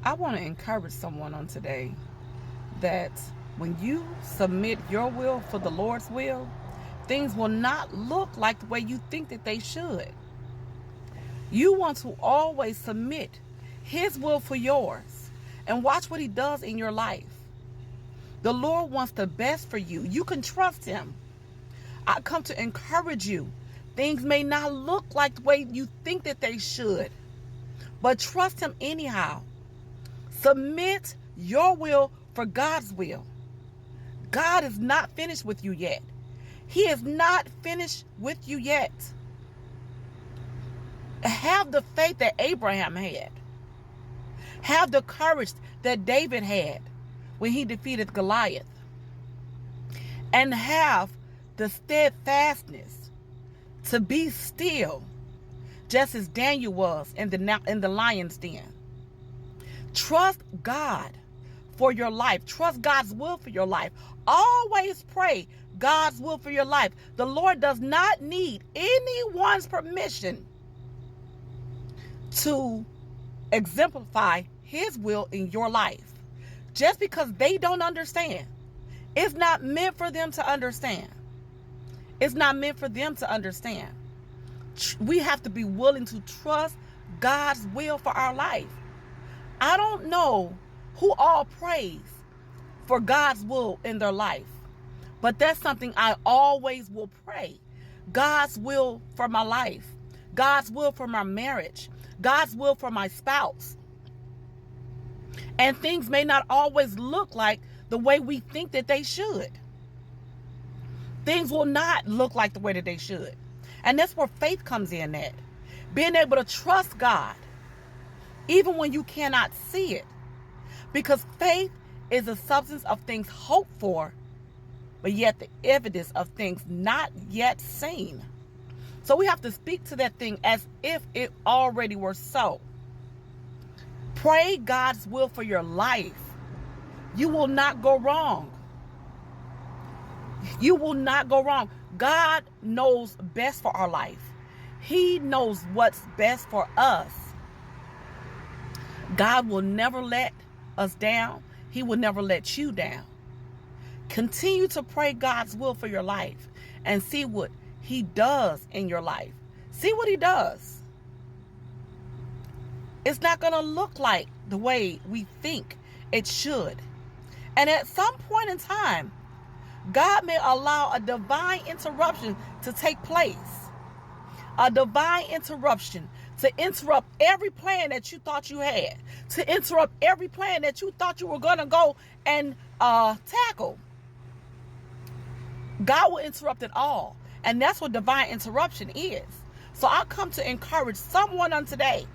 I want to encourage someone on today that when you submit your will for the Lord's will, things will not look like the way you think that they should. You want to always submit His will for yours and watch what He does in your life. The Lord wants the best for you. You can trust Him. I come to encourage you. Things may not look like the way you think that they should, but trust Him anyhow. Submit your will for God's will. God is not finished with you yet. He is not finished with you yet. Have the faith that Abraham had. Have the courage that David had when he defeated Goliath. And have the steadfastness to be still, just as Daniel was in the lion's den. Trust God for your life. Trust God's will for your life. Always pray God's will for your life. The Lord does not need anyone's permission to exemplify His will in your life. Just because they don't understand, it's not meant for them to understand. It's not meant for them to understand. We have to be willing to trust God's will for our life. I don't know who all prays for God's will in their life, but that's something I always will pray. God's will for my life, God's will for my marriage, God's will for my spouse. And things may not always look like the way we think that they should. Things will not look like the way that they should. And that's where faith comes in at. Being able to trust God, even when you cannot see it. Because faith is the substance of things hoped for, but yet the evidence of things not yet seen. So we have to speak to that thing as if it already were so. Pray God's will for your life. You will not go wrong. You will not go wrong. God knows best for our life. He knows what's best for us. God will never let us down. He will never let you down. Continue to pray God's will for your life and see what He does in your life. See what He does. It's not going to look like the way we think it should. And at some point in time, God may allow a divine interruption to take place. A divine interruption to interrupt every plan that you thought you had. To interrupt every plan that you thought you were going to go and tackle. God will interrupt it all. And that's what divine interruption is. So I come to encourage someone on today.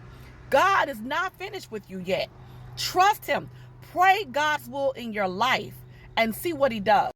God is not finished with you yet. Trust Him. Pray God's will in your life and see what He does.